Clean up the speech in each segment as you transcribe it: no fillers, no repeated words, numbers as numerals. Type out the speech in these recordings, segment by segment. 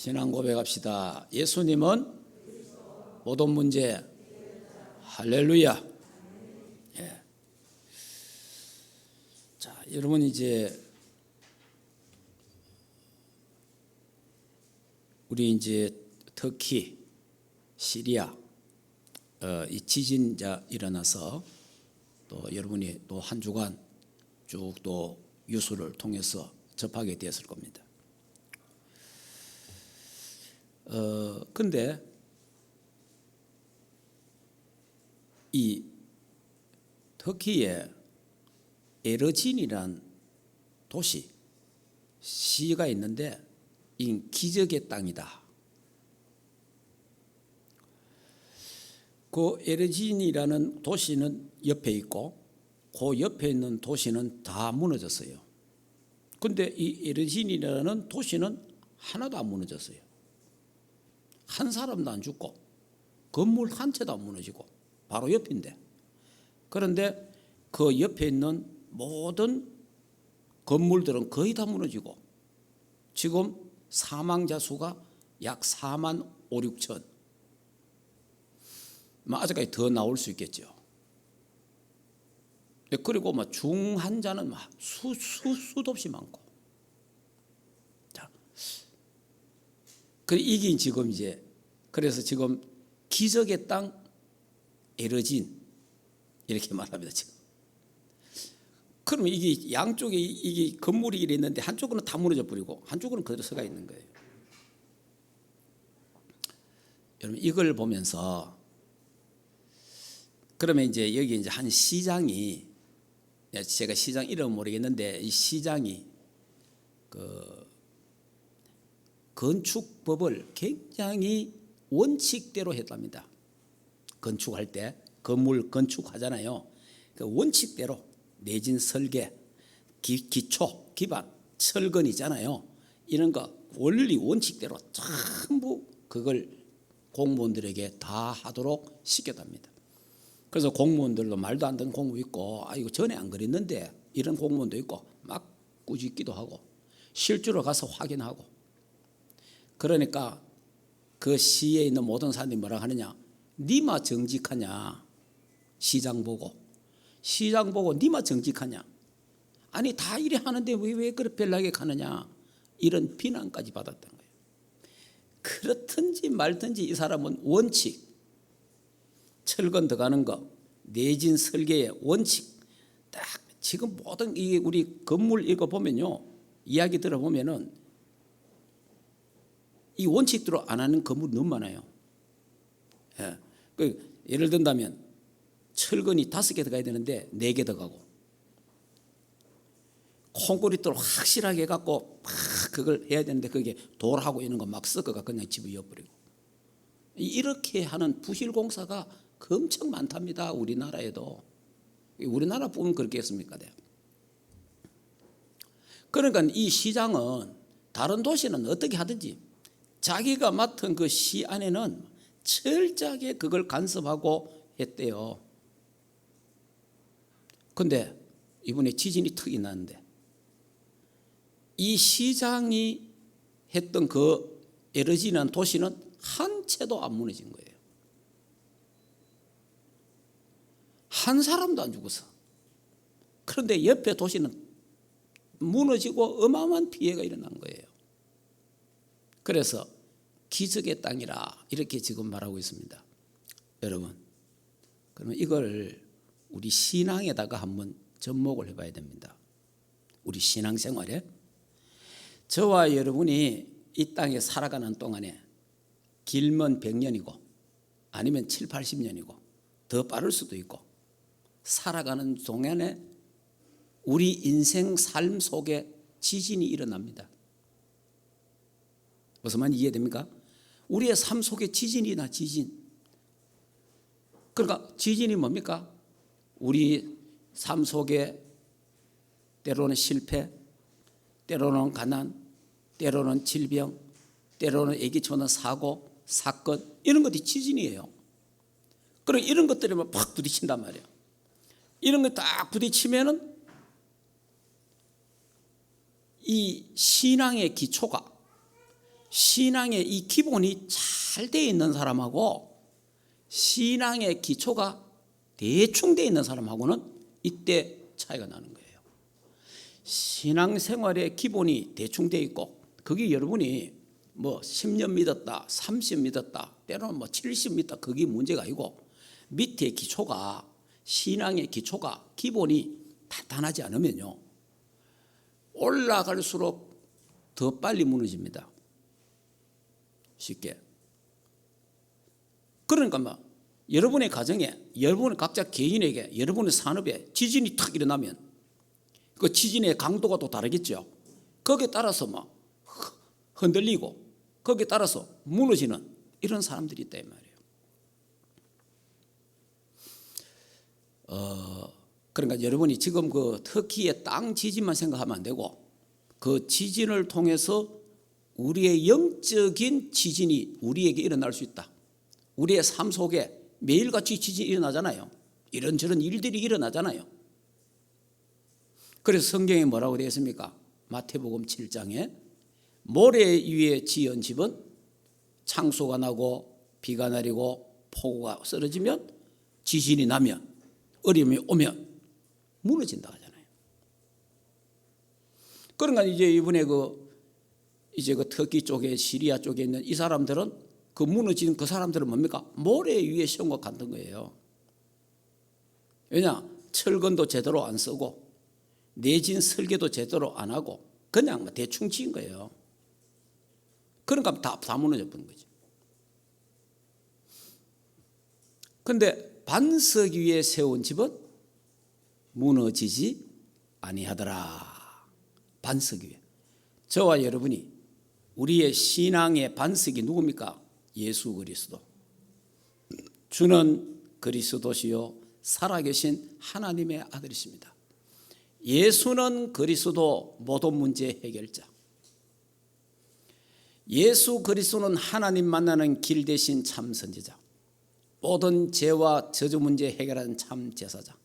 신앙 고백합시다. 예수님은 모든 문제. 할렐루야. 예. 자, 여러분 우리 터키, 시리아 이 지진 일어나서 또 여러분이 또 한 주간 쭉 또 뉴스를 통해서 접하게 되었을 겁니다. 근데 이 터키에 에르진이란 도시, 시가 있는데 이 기적의 땅이다. 그 에르진이라는 도시는 옆에 있고 그 옆에 있는 도시는 다 무너졌어요. 근데 이 에르진이라는 도시는 하나도 안 무너졌어요. 한 사람도 안 죽고 건물 한 채도 안 무너지고 바로 옆인데, 그런데 그 옆에 있는 모든 건물들은 거의 다 무너지고 지금 사망자 수가 약 4만 5, 6천. 아직까지 더 나올 수 있겠죠. 그리고 중환자는 수도 없이 많고. 자, 이게 지금 그래서 지금 기적의 땅 에르진 이렇게 말합니다 지금. 그럼 이게 양쪽에 이게 건물이 있는데 한쪽은 다 무너져 버리고 한쪽은 그대로 서가 있는 거예요. 여러분 이걸 보면서 그러면 여기 한 시장이, 제가 시장 이름 모르겠는데 이 시장이 그 건축법을 굉장히 원칙대로 했답니다. 건축할 때 건물 건축하잖아요. 그 원칙대로 내진 설계, 기초, 기반, 철근 있잖아요. 이런 거 원리 원칙대로 전부 그걸 공무원들에게 다 하도록 시켰답니다. 그래서 공무원들도 말도 안 되는 공무 있고, 이거 전에 안 그랬는데 이런 공무원도 있고 막 꾸짖기도 하고 실제로 가서 확인하고. 그러니까 그 시에 있는 모든 사람들이 뭐라 하느냐, 니마 정직하냐, 시장 보고 니마 정직하냐, 아니 다 이래 하는데 왜 그렇게 별나게 가느냐, 이런 비난까지 받았던 거예요. 그렇든지 말든지 이 사람은 원칙, 철근 들어가는 거, 내진 설계의 원칙, 딱 지금 모든 이게 우리 건물 이거 보면요, 이야기 들어보면은 이 원칙대로 안 하는 건물이 너무 많아요. 예. 예를 든다면 철근이 5개 들어가야 되는데 4개 들어가고, 콘크리트로 확실하게 해갖고 막 그걸 해야 되는데 그게 돌하고 이런 거 막 섞어가 그냥 집을 이어버리고, 이렇게 하는 부실공사가 엄청 많답니다. 우리나라에도. 우리나라뿐 그렇게 했습니까? 그러니까 이 시장은 다른 도시는 어떻게 하든지 자기가 맡은 그 시 안에는 철저하게 그걸 간섭하고 했대요. 근데 이번에 지진이 턱이 났는데 이 시장이 했던 그 에르진이라는 도시는 한 채도 안 무너진 거예요. 한 사람도 안 죽었어. 그런데 옆에 도시는 무너지고 어마어마한 피해가 일어난 거예요. 그래서 기적의 땅이라 이렇게 지금 말하고 있습니다. 여러분, 그러면 이걸 우리 신앙에다가 한번 접목을 해봐야 됩니다. 우리 신앙생활에 저와 여러분이 이 땅에 살아가는 동안에 길면 100년이고 아니면 7, 80년이고 더 빠를 수도 있고, 살아가는 동안에 우리 인생 삶 속에 지진이 일어납니다. 무슨 말인지 이해됩니까? 우리의 삶 속에 지진이 나, 지진. 그러니까 지진이 뭡니까? 우리 삶 속에 때로는 실패, 때로는 가난, 때로는 질병, 때로는 애기초는 사고, 사건, 이런 것들이 지진이에요. 그럼 이런 것들이 팍 부딪힌단 말이에요. 이런 거 딱 부딪히면은 이 신앙의 기초가 신앙의 이 기본이 잘 돼 있는 사람하고 신앙의 기초가 대충 돼 있는 사람하고는 이때 차이가 나는 거예요. 신앙생활의 기본이 대충 돼 있고 그게 여러분이 뭐 10년 믿었다, 30 믿었다, 때로는 뭐 70 믿었다, 그게 문제가 아니고 밑에 기초가 신앙의 기초가 기본이 탄탄하지 않으면요 올라갈수록 더 빨리 무너집니다. 쉽게. 그러니까 뭐 여러분의 가정에, 여러분의 각자 개인에게, 여러분의 산업에 지진이 탁 일어나면 그 지진의 강도가 또 다르겠죠. 거기에 따라서 뭐 흔들리고 거기에 따라서 무너지는 이런 사람들이 있다 이 말이에요. 그러니까 여러분이 지금 그 터키의 땅 지진만 생각하면 안 되고 그 지진을 통해서 우리의 영적인 지진이 우리에게 일어날 수 있다. 우리의 삶 속에 매일같이 지진이 일어나잖아요. 이런저런 일들이 일어나잖아요. 그래서 성경에 뭐라고 되어 있습니까? 마태복음 7장에 모래 위에 지은 집은 창수가 나고 비가 내리고 폭우가 쓰러지면 지진이 나면 어려움이 오면 무너진다 하잖아요. 그러니까 이제 이번에 이제 그 터키 쪽에 시리아 쪽에 있는 이 사람들은 그 무너진 그 사람들은 뭡니까? 모래 위에 세운 것 같은 거예요. 왜냐? 철근도 제대로 안 쓰고 내진 설계도 제대로 안 하고 그냥 대충 지은 거예요. 그러니까 다 무너져 버린 거지. 그런데 반석 위에 세운 집은 무너지지 아니하더라. 반석 위에. 저와 여러분이 우리의 신앙의 반석이 누굽니까? 예수 그리스도. 주는 그리스도시요 살아계신 하나님의 아들이십니다. 예수는 그리스도 모든 문제 해결자. 예수 그리스도는 하나님 만나는 길 대신 참 선지자. 모든 죄와 저주 문제 해결하는 참 제사장.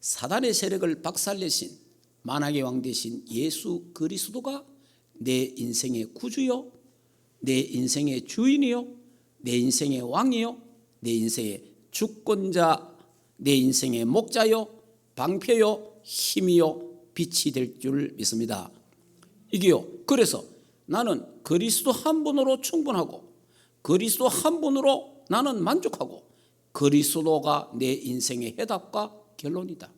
사단의 세력을 박살내신 만왕의 왕 되신 예수 그리스도가 내 인생의 구주요, 내 인생의 주인이요, 내 인생의 왕이요, 내 인생의 주권자, 내 인생의 목자요, 방패요, 힘이요, 빛이 될 줄 믿습니다. 이게요. 그래서 나는 그리스도 한 분으로 충분하고 그리스도 한 분으로 나는 만족하고 그리스도가 내 인생의 해답과 결론이다.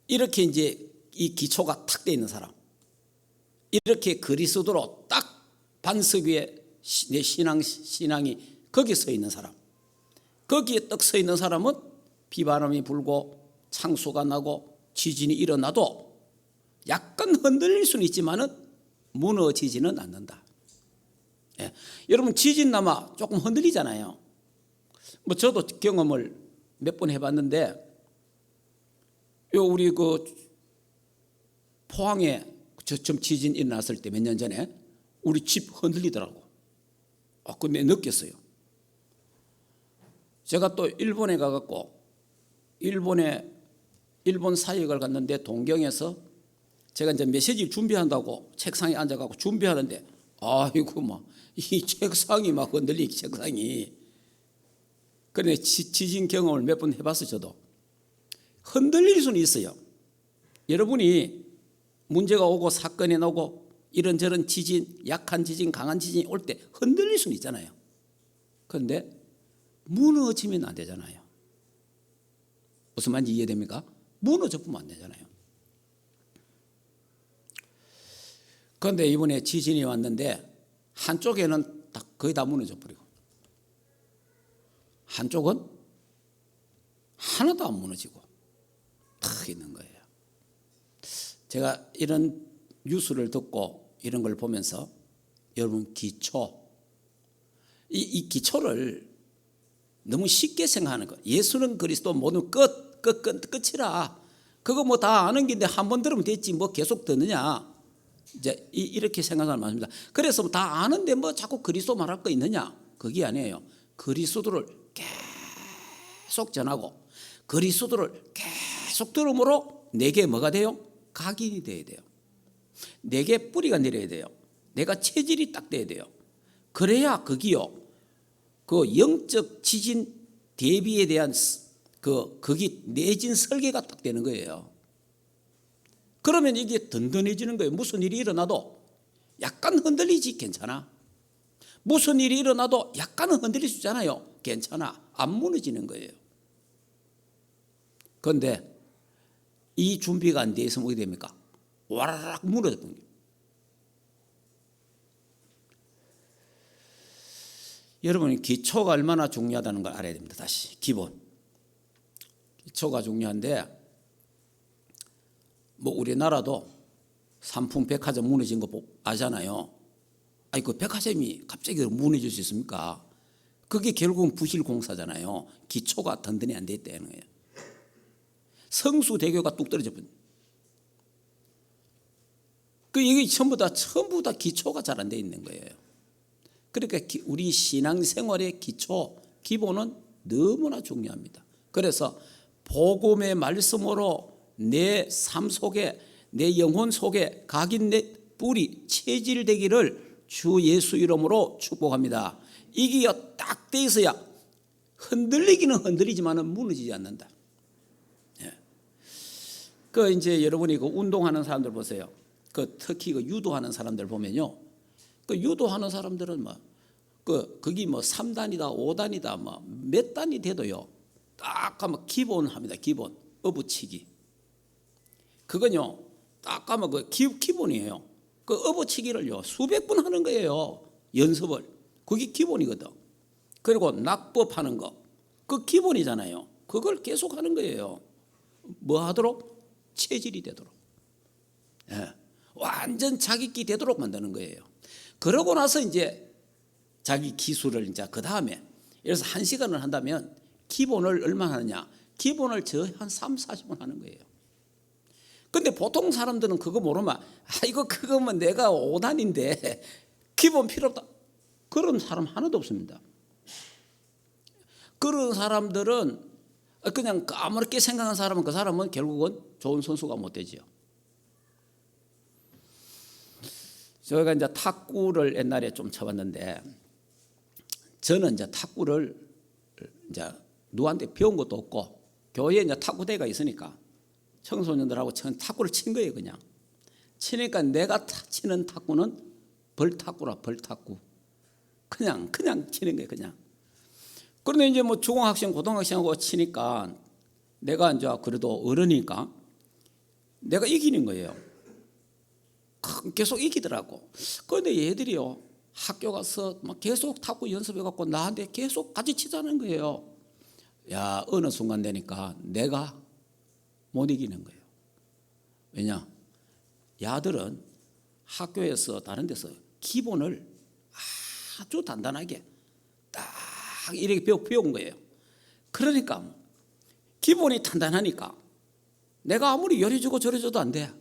이렇게 이제 이 기초가 탁 돼 있는 사람, 이렇게 그리스도로 딱 반석 위에 내 신앙이 거기에 서 있는 사람, 거기에 딱 서 있는 사람은 비바람이 불고 창수가 나고 지진이 일어나도 약간 흔들릴 수는 있지만은 무너지지는 않는다. 예. 여러분 지진 나마 조금 흔들리잖아요. 뭐 저도 경험을 몇 번 해봤는데 우리 그 포항에 좀 지진 일어났을 때 몇 년 전에 우리 집 흔들리더라고. 근데 느꼈어요. 제가 또 일본에 가갖고 일본 사역을 갔는데 동경에서 제가 이제 메시지 준비한다고 책상에 앉아갖고 준비하는데 아이고 막 이 책상이 막 흔들리기 책상이. 그런데 지진 경험을 몇 번 해봤어요. 저도 흔들릴 수는 있어요. 여러분이 문제가 오고 사건이 나고 이런저런 지진, 약한 지진, 강한 지진이 올 때 흔들릴 수는 있잖아요. 그런데 무너지면 안 되잖아요. 무슨 말인지 이해됩니까? 무너져 보면 안 되잖아요. 그런데 이번에 지진이 왔는데 한쪽에는 거의 다 무너져 버리고 한쪽은 하나도 안 무너지고 탁 있는 거예요. 제가 이런 뉴스를 듣고 이런 걸 보면서 여러분 이 기초를 너무 쉽게 생각하는 거. 예수는 그리스도 모든 끝이라. 그거 뭐 다 아는 긴데 한 번 들으면 됐지 뭐 계속 듣느냐. 이제 이렇게 생각하는 말입니다. 그래서 다 아는데 뭐 자꾸 그리스도 말할 거 있느냐. 그게 아니에요. 그리스도를 계속 전하고 그리스도를 계속 들음으로 내게 뭐가 돼요? 각인이 돼야 돼요. 내게 뿌리가 내려야 돼요. 내가 체질이 딱 돼야 돼요. 그래야 거기요, 그 영적 지진 대비에 대한 거기 내진 설계가 딱 되는 거예요. 그러면 이게 든든해지는 거예요. 무슨 일이 일어나도 약간 흔들리지 괜찮아. 무슨 일이 일어나도 약간은 흔들릴 수 있잖아요. 괜찮아. 안 무너지는 거예요. 그런데 이 준비가 안 돼 있으면 어떻게 됩니까? 와라락 무너져버린 거예요. 여러분이 기초가 얼마나 중요하다는 걸 알아야 됩니다. 다시 기본. 기초가 중요한데, 뭐 우리나라도 삼풍 백화점 무너진 거 아잖아요. 아니 그 백화점이 갑자기 무너질 수 있습니까? 그게 결국은 부실공사잖아요. 기초가 든든히 안 돼 있다는 거예요. 성수대교가 뚝 떨어져 버린. 그 이게 전부 다 기초가 잘 안 돼 있는 거예요. 그러니까 우리 신앙생활의 기초, 기본은 너무나 중요합니다. 그래서 복음의 말씀으로 내 삶 속에, 내 영혼 속에 각인 내 뿌리 체질되기를 주 예수 이름으로 축복합니다. 이게 딱 돼 있어야 흔들리기는 흔들리지만은 무너지지 않는다. 예. 그 이제 여러분이 그 운동하는 사람들 보세요. 그 특히 그 유도하는 사람들 보면요. 그 유도하는 사람들은 거기 3단이다, 5단이다, 몇 단이 돼도요. 딱 하면 기본합니다. 기본. 어부치기. 그건요. 딱 하면 그 기본이에요. 그 어부치기를요. 수백 번 하는 거예요. 연습을. 그게 기본이거든. 그리고 낙법하는 거. 그 기본이잖아요. 그걸 계속 하는 거예요. 뭐 하도록? 체질이 되도록. 예. 완전 자기끼 되도록 만드는 거예요. 그러고 나서 이제 자기 기술을 이제 그 다음에, 예를 들어서 1시간을 한다면 기본을 얼마나 하느냐? 기본을 한 3, 40분 하는 거예요. 근데 보통 사람들은 그거 모르면 그거면 내가 5단인데 기본 필요 없다. 그런 사람 하나도 없습니다. 그런 사람들은 그냥 아무렇게 생각하는 사람은 그 사람은 결국은 좋은 선수가 못 되지요. 저희가 이제 탁구를 옛날에 좀 쳐봤는데, 저는 이제 탁구를 이제 누구한테 배운 것도 없고 교회에 이제 탁구대가 있으니까 청소년들하고 탁구를 친 거예요. 그냥 치니까 내가 치는 탁구는 벌탁구라. 벌탁구. 그냥 치는 거예요. 그냥. 그런데 이제 뭐 중학생, 고등학생하고 치니까 내가 이제 그래도 어른이니까 내가 이기는 거예요. 계속 이기더라고. 그런데 얘들이요, 학교 가서 막 계속 탁구 연습해갖고 나한테 계속 같이 치자는 거예요. 야, 어느 순간 되니까 내가 못 이기는 거예요. 왜냐? 야들은 학교에서 다른 데서 기본을 아주 단단하게 딱 이렇게 배운 거예요. 그러니까 기본이 단단하니까 내가 아무리 요리주고 저리줘도 안 돼.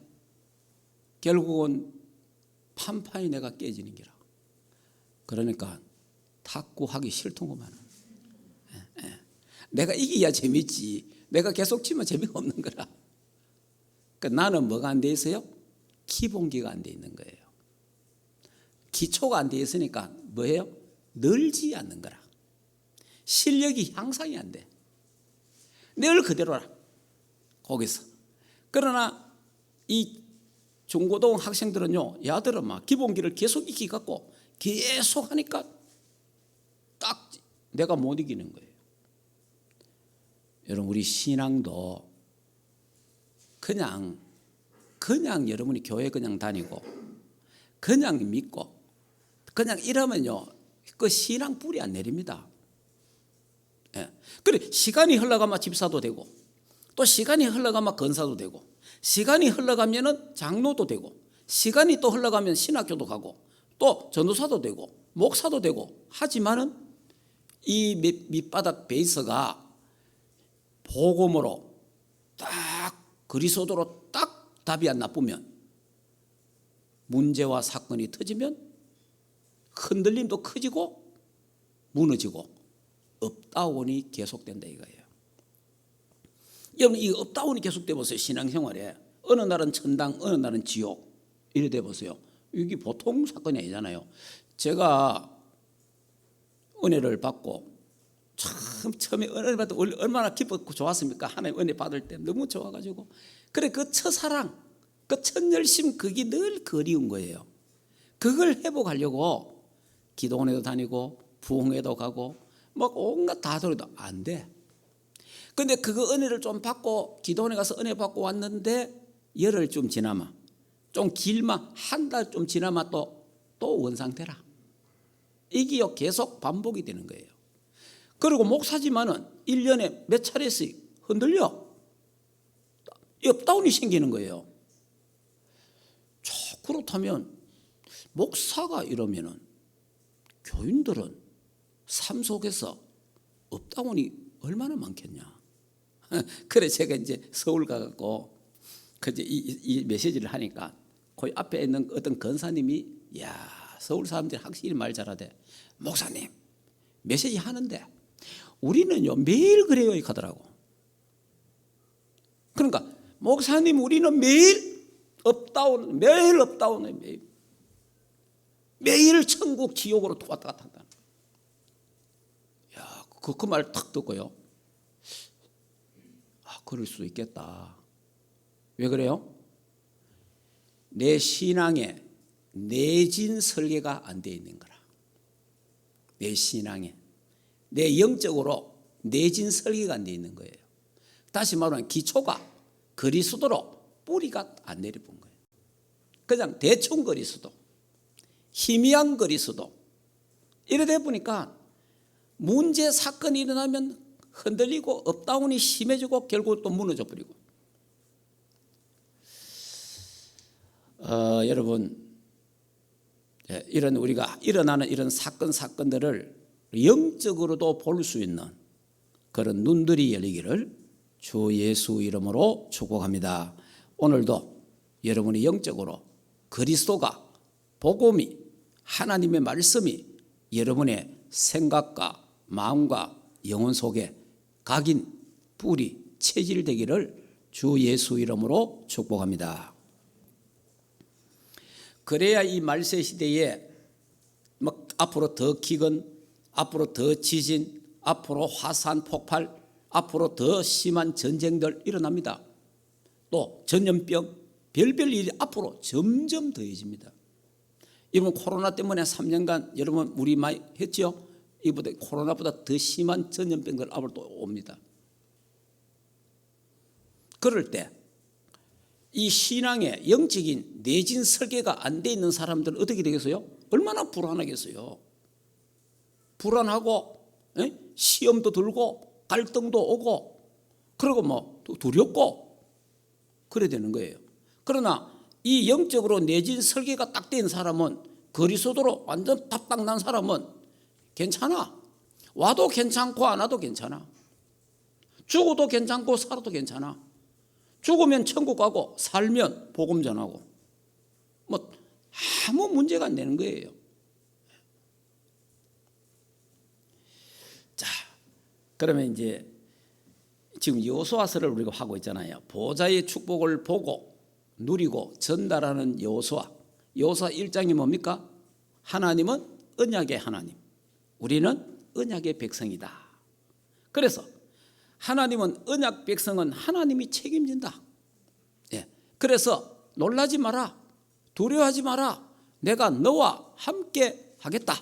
결국은 판판이 내가 깨지는 기라. 그러니까 탁구하기 싫더구만. 내가 이기야 재밌지. 내가 계속 치면 재미가 없는 거라. 그러니까 나는 뭐가 안 돼 있어요? 기본기가 안 돼 있는 거예요. 기초가 안 돼 있으니까 뭐예요? 늘지 않는 거라. 실력이 향상이 안 돼. 늘 그대로라. 거기서. 그러나 이 중고등 학생들은요, 야들은 막 기본기를 계속 익히 갖고 계속 하니까 딱 내가 못 이기는 거예요. 여러분, 우리 신앙도 그냥 여러분이 교회 그냥 다니고 그냥 믿고 그냥 이러면요, 그 신앙 뿌리 안 내립니다. 예. 그래, 시간이 흘러가면 집사도 되고, 또 시간이 흘러가면 건사도 되고, 시간이 흘러가면은 장로도 되고, 시간이 또 흘러가면 신학교도 가고, 또 전도사도 되고, 목사도 되고, 하지만은 이 밑바닥 베이스가 복음으로 딱 그리스도로 딱 답이 안 나쁘면, 문제와 사건이 터지면 흔들림도 커지고 무너지고 업다운이 계속된다 이거예요. 여러분, 이 업다운이 계속돼 보세요. 신앙생활에 어느 날은 천당, 어느 날은 지옥. 이래 돼 보세요. 이게 보통 사건이 아니잖아요. 제가 은혜를 받고 참 처음에 은혜 받을 때 얼마나 기뻤고 좋았습니까? 하나님 은혜 받을 때 너무 좋아가지고 그래 그 첫사랑 그 첫 열심 그게 늘 그리운 거예요. 그걸 회복하려고 기도원에도 다니고 부흥회도 가고 막 온갖 다 소리도 안 돼. 근데 그거 은혜를 좀 받고 기도원에 가서 은혜 받고 왔는데 열흘 좀 지나마 좀 길마 한 달 좀 지나마 또 원상태라. 이게 계속 반복이 되는 거예요. 그리고 목사지만은 1년에 몇 차례씩 흔들려 업다운이 생기는 거예요. 그렇다면 목사가 이러면은 교인들은 삶 속에서 업다운이 얼마나 많겠냐. 그래 제가 이제 서울 가갖고 그제 이 메시지를 하니까 그 앞에 있는 어떤 권사님이 야 서울 사람들이 확실히 말 잘하대. 목사님 메시지 하는데 우리는요 매일 그래요 하더라고. 그러니까 목사님 우리는 매일 업다운 매일 업다운에 매일 천국 지옥으로 왔다 갔다 한다. 야 그 말 탁 듣고요. 아 그럴 수 있겠다. 왜 그래요? 내 신앙에 내진 설계가 안 돼 있는 거라. 내 신앙에 내 영적으로 내진 설계가 안 돼 있는 거예요. 다시 말하면 기초가 그리스도로 뿌리가 안 내려본 거예요. 그냥 대충 그리스도, 희미한 그리스도 이러다 보니까 문제 사건이 일어나면 흔들리고 업다운이 심해지고 결국 또 무너져 버리고. 여러분 이런 우리가 일어나는 이런 사건들을 영적으로도 볼 수 있는 그런 눈들이 열리기를 주 예수 이름으로 축복합니다. 오늘도 여러분이 영적으로 그리스도가 복음이 하나님의 말씀이 여러분의 생각과 마음과 영혼 속에 각인 뿌리 체질되기를 주 예수 이름으로 축복합니다. 그래야 이 말세 시대에 막 앞으로 더 기근, 앞으로 더 지진, 앞으로 화산 폭발, 앞으로 더 심한 전쟁들 일어납니다. 또 전염병, 별별 일이 앞으로 점점 더해집니다. 이번 코로나 때문에 3년간 여러분 우리 많이 했죠? 이보다 코로나보다 더 심한 전염병들 앞으로 또 옵니다. 그럴 때 이 신앙의 영적인 내진 설계가 안 돼 있는 사람들은 어떻게 되겠어요? 얼마나 불안하겠어요? 불안하고 시험도 들고 갈등도 오고 그리고 뭐 두렵고 그래야 되는 거예요. 그러나 이 영적으로 내진 설계가 딱 된 사람은 그리스도로 완전 답딱 난 사람은 괜찮아. 와도 괜찮고 안 와도 괜찮아. 죽어도 괜찮고 살아도 괜찮아. 죽으면 천국 가고 살면 복음 전하고 뭐 아무 문제가 안 되는 거예요. 자, 그러면 이제 지금 여호수아서를 우리가 하고 있잖아요. 보좌의 축복을 보고 누리고 전달하는 여호수아 1장이 뭡니까? 하나님은 언약의 하나님, 우리는 언약의 백성이다. 그래서 하나님은 언약 백성은 하나님이 책임진다. 예. 그래서 놀라지 마라. 두려워하지 마라. 내가 너와 함께 하겠다.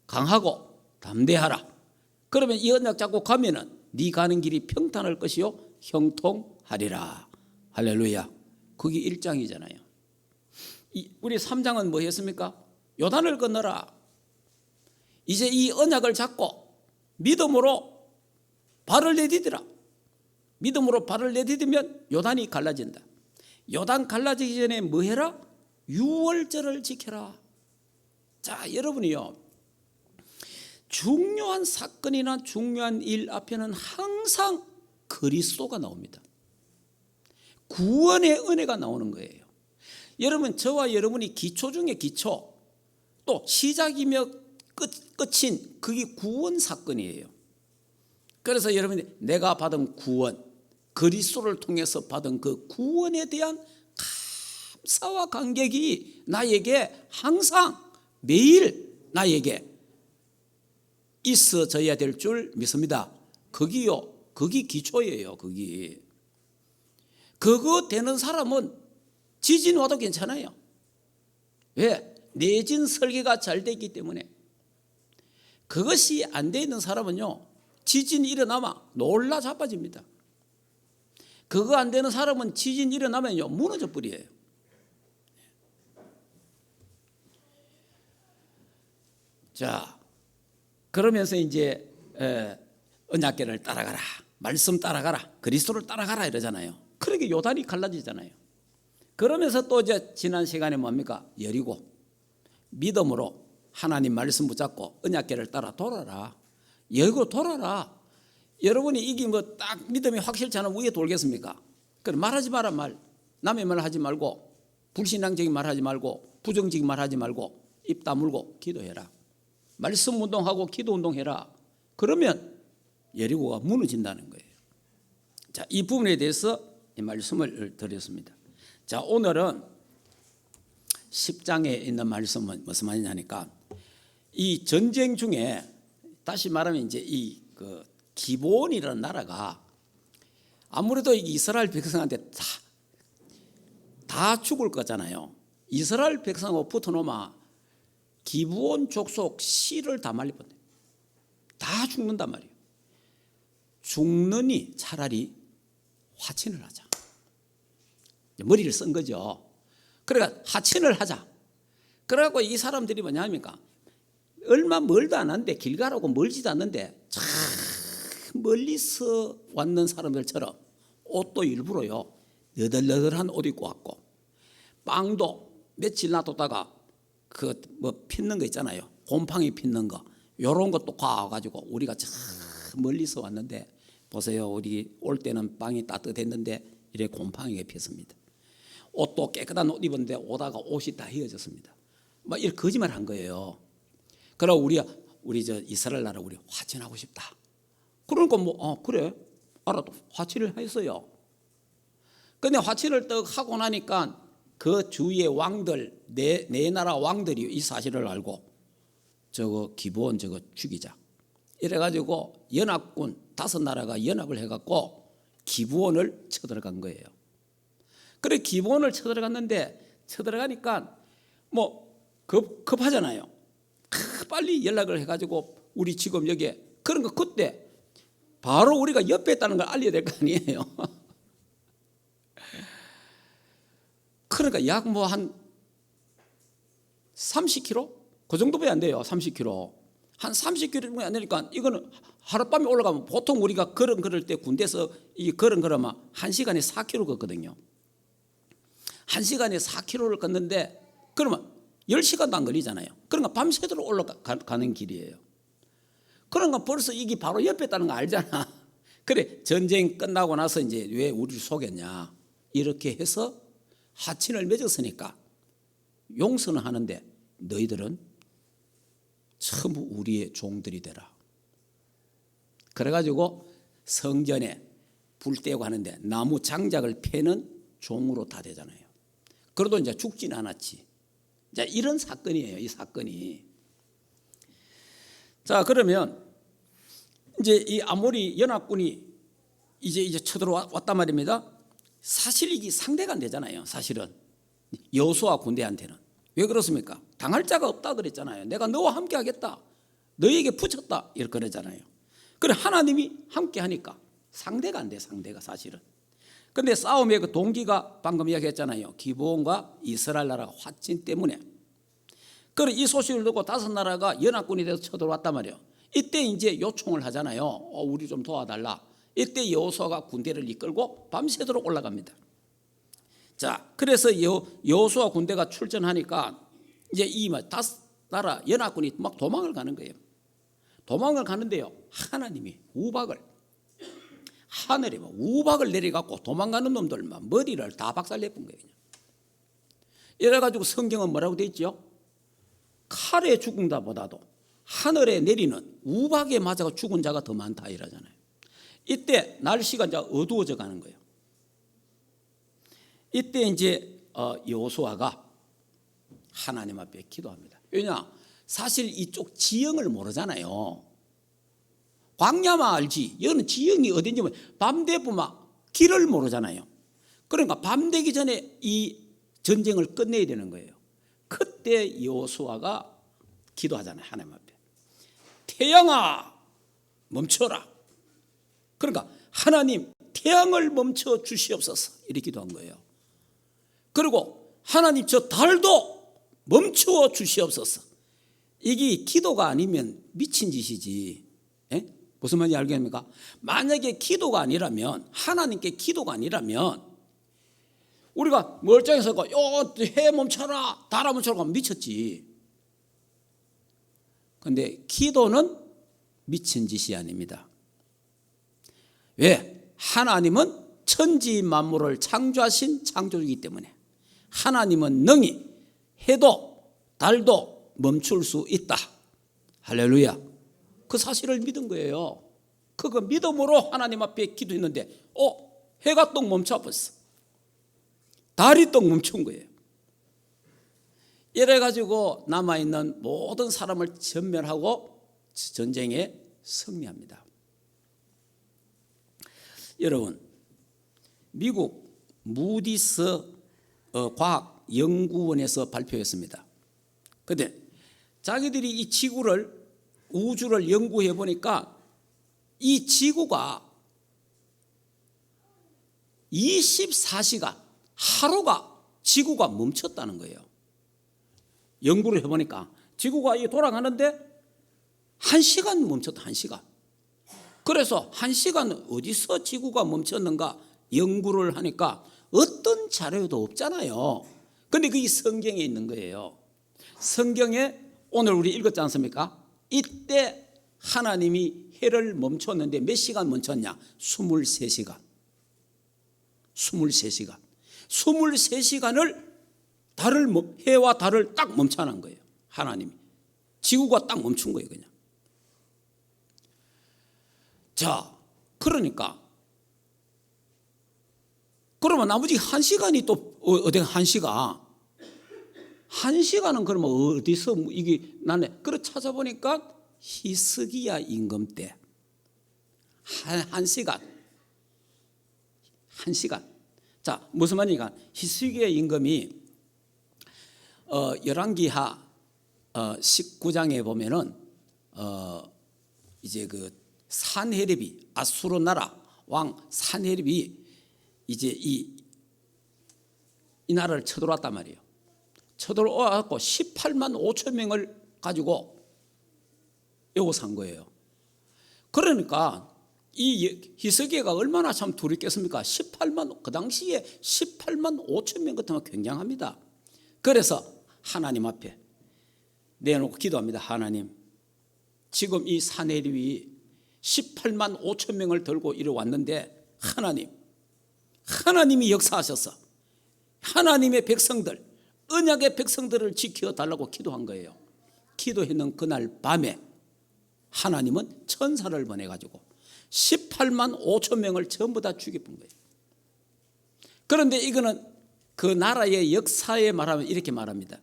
강하고 담대하라. 그러면 이 언약 잡고 가면은 네 가는 길이 평탄할 것이요 형통하리라. 할렐루야. 그게 1장이잖아요. 우리 3장은 뭐 했습니까? 요단을 건너라. 이제 이 언약을 잡고 믿음으로 발을 내디디라. 믿음으로 발을 내디디면 요단이 갈라진다. 요단 갈라지기 전에 뭐 해라? 유월절을 지켜라. 자, 여러분이요. 중요한 사건이나 중요한 일 앞에는 항상 그리스도가 나옵니다. 구원의 은혜가 나오는 거예요. 여러분, 저와 여러분이 기초 중에 기초, 또 시작이며 끝인 그게 구원 사건이에요. 그래서 여러분이 내가 받은 구원, 그리스도를 통해서 받은 그 구원에 대한 감사와 감격이 나에게 항상 매일 나에게 있어져야 될 줄 믿습니다. 그게 기초예요. 그거 되는 사람은 지진 와도 괜찮아요. 왜? 내진 설계가 잘 되기 때문에. 그것이 안 되는 사람은요, 지진이 일어나면 놀라 자빠집니다. 그거 안 되는 사람은 지진 일어나면요, 무너져 버려요. 자, 그러면서 이제 언약궤를 따라가라, 말씀 따라가라, 그리스도를 따라가라 이러잖아요. 그러게 요단이 갈라지잖아요. 그러면서 또 이제 지난 시간에 뭡니까? 여리고 믿음으로 하나님 말씀 붙잡고 언약궤를 따라 돌아라. 여리고 돌아라. 여러분이 이게 뭐 딱 믿음이 확실치 않으면 위에 돌겠습니까? 그럼 말하지 마라 말. 남의 말 하지 말고, 불신앙적인 말 하지 말고, 부정적인 말 하지 말고, 입 다물고 기도해라. 말씀 운동하고 기도 운동해라. 그러면 여리고가 무너진다는 거예요. 자, 이 부분에 대해서 이 말씀을 드렸습니다. 자, 오늘은 10장에 있는 말씀은 무슨 말이냐니까, 이 전쟁 중에 다시 말하면 이제 이 기브온이라는 나라가 아무래도 이스라엘 백성한테 다 죽을 거잖아요. 이스라엘 백성하고 붙어놓으면 기브온 족속 씨를 다 말려버려. 다 죽는단 말이에요. 죽느니 차라리 화친을 하자. 머리를 쓴 거죠. 그러니까 화친을 하자. 그래갖고 이 사람들이 뭐냐 합니까? 얼마 멀도 안 한데, 길 가라고 멀지도 않는데 참 멀리서 왔는 사람들처럼 옷도 일부러요, 너덜너덜한 옷 입고 왔고, 빵도 며칠 놔뒀다가 핏는 거 있잖아요, 곰팡이 핏는 거, 요런 것도 과와가지고 우리가 참 멀리서 왔는데 보세요, 우리 올 때는 빵이 따뜻했는데 이래 곰팡이가 폈습니다. 옷도 깨끗한 옷 입었는데 오다가 옷이 다 휘어졌습니다. 막 이렇게 거짓말 한 거예요. 그러고 우리 저 이스라엘 나라 우리 화친하고 싶다. 그러니까 그래 알아도 화친을 했어요. 근데 화친을 딱 하고 나니까 그 주위의 왕들, 네 나라 왕들이 이 사실을 알고 저거 기브온 저거 죽이자. 이래가지고 연합군 5나라가 연합을 해갖고 기브온을 쳐들어간 거예요. 그래 기브온을 쳐들어갔는데, 쳐들어가니까 뭐 급하잖아요. 빨리 연락을 해가지고 우리 지금 여기에, 그러니까 그때 바로 우리가 옆에 있다는 걸 알려야 될 거 아니에요. 그러니까 약 뭐 한 30km? 그 정도밖에 안 돼요. 30km. 한 30km 안 되니까 이거는 하룻밤에 올라가면, 보통 우리가 걸을 때 군대에서 이 걸으면 1시간에 4km 걷거든요. 1시간에 4km를 걷는데 그러면 10시간도 안 걸리잖아요. 그러니까 밤새도록 올라가는 길이에요. 그러니까 벌써 이게 바로 옆에 있다는 거 알잖아. 그래 전쟁 끝나고 나서 이제 왜 우리를 속였냐, 이렇게 해서 하친을 맺었으니까 용서는 하는데 너희들은 전부 우리의 종들이 되라. 그래가지고 성전에 불 떼고 하는데 나무 장작을 패는 종으로 다 되잖아요. 그래도 이제 죽지는 않았지. 자, 이런 사건이에요, 이 사건이. 자, 그러면 이제 이 아모리 연합군이 이제 쳐들어왔단 말입니다. 사실 이게 상대가 안 되잖아요, 사실은. 여호수아 군대한테는. 왜 그렇습니까? 당할 자가 없다 그랬잖아요. 내가 너와 함께 하겠다, 너에게 붙였다, 이렇게 그러잖아요. 그래 하나님이 함께 하니까 상대가 안 돼, 상대가 사실은. 근데 싸움의 그 동기가 방금 이야기했잖아요. 기브온과 이스라엘 나라가 화친 때문에. 그래 이 소식을 듣고 5나라가 연합군이 돼서 쳐들어왔단 말이에요. 이때 이제 요청을 하잖아요. 우리 좀 도와달라. 이때 여호수아가 군대를 이끌고 밤새도록 올라갑니다. 자, 그래서 여호수아 군대가 출전하니까 이제 이 5나라 연합군이 막 도망을 가는 거예요. 도망을 가는데요, 하나님이 하늘에 우박을 내려갖고 도망가는 놈들만 머리를 다 박살내본 거예요. 이래가지고 성경은 뭐라고 되어 있죠? 칼에 죽은 자보다도 하늘에 내리는 우박에 맞아서 죽은 자가 더 많다 이러잖아요. 이때 날씨가 이제 어두워져 가는 거예요. 이때 이제 여호수아가 하나님 앞에 기도합니다. 왜냐? 사실 이쪽 지형을 모르잖아요. 광야만 알지. 여기는 지형이 어딘지 밤 되면 막 길을 모르잖아요. 그러니까 밤 되기 전에 이 전쟁을 끝내야 되는 거예요. 그때 여호수아가 기도하잖아요. 하나님 앞에. 태양아 멈춰라. 그러니까 하나님 태양을 멈춰 주시옵소서 이렇게 기도한 거예요. 그리고 하나님 저 달도 멈추어 주시옵소서. 이게 기도가 아니면 미친 짓이지. 에? 무슨 말인지 알겠습니까? 만약에 기도가 아니라면, 하나님께 기도가 아니라면 우리가 멀쩡해서 해 멈춰라 달아 멈춰라 하면 미쳤지. 그런데 기도는 미친 짓이 아닙니다. 왜? 하나님은 천지 만물을 창조하신 창조주이기 때문에 하나님은 능히 해도 달도 멈출 수 있다. 할렐루야. 그 사실을 믿은 거예요. 그거 믿음으로 하나님 앞에 기도했는데 해가 또 멈춰버렸어. 달이 또 멈춘 거예요. 이래가지고 남아있는 모든 사람을 전멸하고 전쟁에 승리합니다. 여러분, 미국 무디스 과학연구원에서 발표했습니다. 그런데 자기들이 이 지구를, 우주를 연구해 보니까 이 지구가 24시간, 하루가 지구가 멈췄다는 거예요. 연구를 해보니까 지구가 돌아가는데 1시간 멈췄다. 1시간. 그래서 1시간 어디서 지구가 멈췄는가 연구를 하니까 어떤 자료도 없잖아요. 그런데 그게 성경에 있는 거예요. 성경에 오늘 우리 읽었지 않습니까? 이때 하나님이 해를 멈췄는데 몇 시간 멈췄냐? 23시간. 23시간. 23시간을 해와 달을 딱 멈춰놓은 거예요. 하나님이. 지구가 딱 멈춘 거예요. 그냥. 자, 그러니까 그러면 나머지 1시간이 또 어디 1시간? 1시간은 그러면 어디서 이게 나네? 그래 찾아보니까 히스기야 임금 때 1시간. 1시간. 자, 무슨 말이니까 히스기야 임금이 열왕기하 19장에 보면은 이제 그 산헤립이 아수르 나라 왕 산헤립이 이제 이 나라를 쳐들어왔단 말이에요. 쳐들어와서 18만 5천 명을 가지고 요거 산 거예요. 그러니까 이 히스기야가 얼마나 참 두렵겠습니까? 18만, 그 당시에 18만 5천 명 같으면 굉장합니다. 그래서 하나님 앞에 내놓고 기도합니다. 하나님, 지금 이 산헤립이 18만 5천 명을 들고 이리 왔는데 하나님이 역사하셔서 하나님의 백성들, 언약의 백성들을 지켜달라고 기도한 거예요. 기도했는 그날 밤에 하나님은 천사를 보내가지고 18만 5천 명을 전부 다 죽여본 거예요. 그런데 이거는 그 나라의 역사에 말하면 이렇게 말합니다.